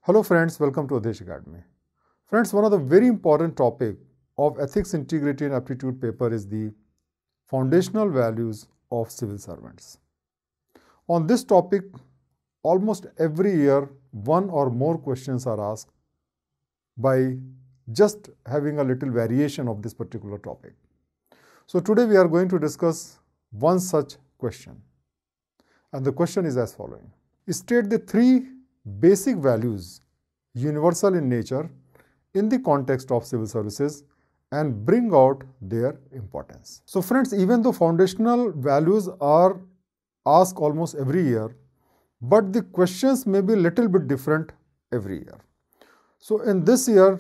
Hello friends, welcome to Adesh Academy. Friends, one of the very important topic of ethics, integrity and aptitude paper is the foundational values of civil servants. On this topic, almost every year, one or more questions are asked by just having a little variation of this particular topic. So today we are going to discuss one such question. And the question is as following. State the three basic values, universal in nature, in the context of civil services and bring out their importance. So friends, even though foundational values are asked almost every year, but the questions may be a little bit different every year. So in this year,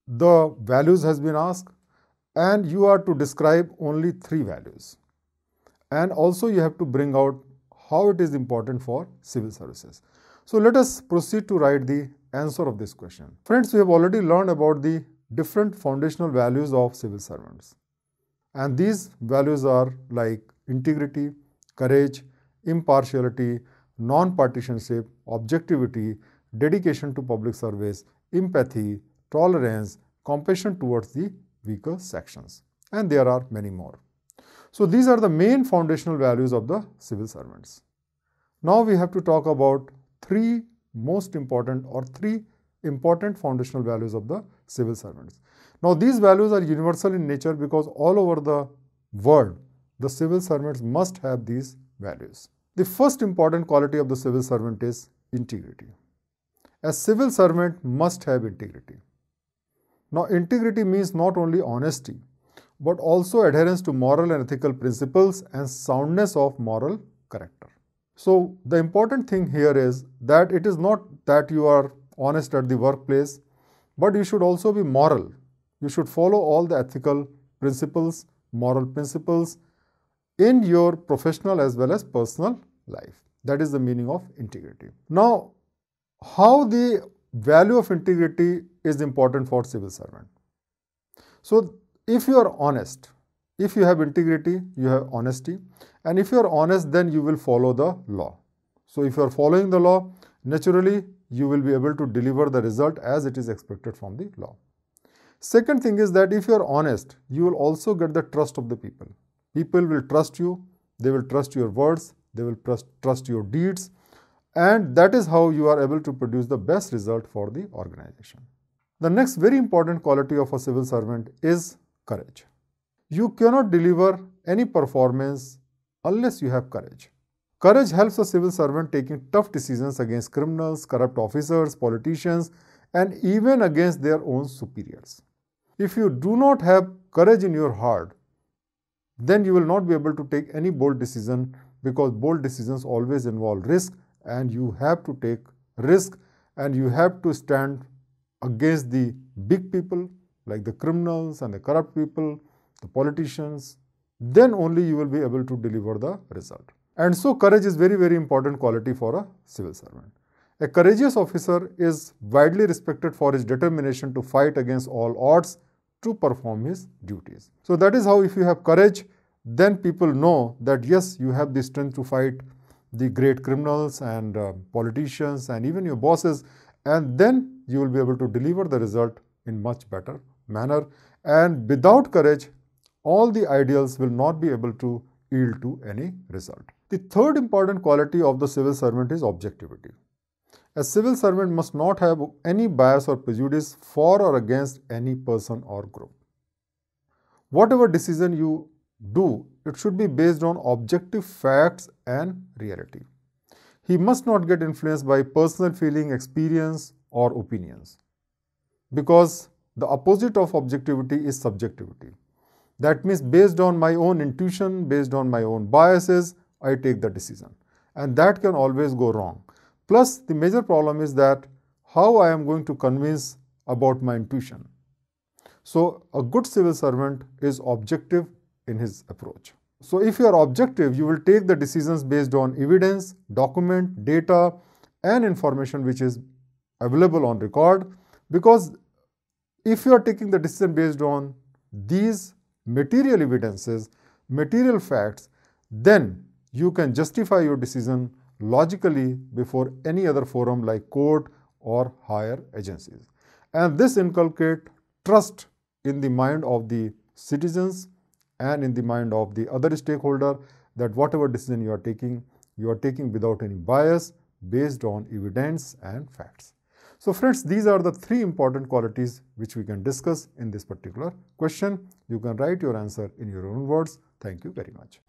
the values has been asked and you are to describe only three values. And also you have to bring out how it is important for civil services. So let us proceed to write the answer of this question. Friends, we have already learned about the different foundational values of civil servants. And these values are like integrity, courage, impartiality, non-partisanship, objectivity, dedication to public service, empathy, tolerance, compassion towards the weaker sections. And there are many more. So these are the main foundational values of the civil servants. Now we have to talk about three important foundational values of the civil servants. Now these values are universal in nature because all over the world, the civil servants must have these values. The first important quality of the civil servant is integrity. A civil servant must have integrity. Now integrity means not only honesty, but also adherence to moral and ethical principles and soundness of moral character. So the important thing here is that it is not that you are honest at the workplace, but you should also be moral. You should follow all the ethical principles, moral principles in your professional as well as personal life. That is the meaning of integrity. Now, how the value of integrity is important for civil servant. So if you are honest, if you have integrity, you have honesty. And if you are honest, then you will follow the law. So if you are following the law, naturally, you will be able to deliver the result as it is expected from the law. Second thing is that if you are honest, you will also get the trust of the people. People will trust you, they will trust your words, they will trust your deeds. And that is how you are able to produce the best result for the organization. The next very important quality of a civil servant is courage. You cannot deliver any performance unless you have courage. Courage helps a civil servant taking tough decisions against criminals, corrupt officers, politicians, and even against their own superiors. If you do not have courage in your heart, then you will not be able to take any bold decision because bold decisions always involve risk and you have to take risk and you have to stand against the big people like the criminals and the corrupt people, the politicians, then only you will be able to deliver the result. And so courage is very, very important quality for a civil servant. A courageous officer is widely respected for his determination to fight against all odds to perform his duties. So that is how if you have courage, then people know that yes, you have the strength to fight the great criminals and politicians and even your bosses, and then you will be able to deliver the result in much better manner. And without courage, all the ideals will not be able to yield to any result. The third important quality of the civil servant is objectivity. A civil servant must not have any bias or prejudice for or against any person or group. Whatever decision you do, it should be based on objective facts and reality. He must not get influenced by personal feeling, experience, or opinions. Because the opposite of objectivity is subjectivity. That means based on my own intuition, based on my own biases, I take the decision. And that can always go wrong. Plus, the major problem is that how I am going to convince about my intuition. So, a good civil servant is objective in his approach. So, if you are objective, you will take the decisions based on evidence, document, data, and information which is available on record. Because if you are taking the decision based on these material evidences, material facts, then you can justify your decision logically before any other forum like court or higher agencies. And this inculcates trust in the mind of the citizens and in the mind of the other stakeholder that whatever decision you are taking without any bias based on evidence and facts. So friends, these are the 3 important qualities which we can discuss in this particular question. You can write your answer in your own words. Thank you very much.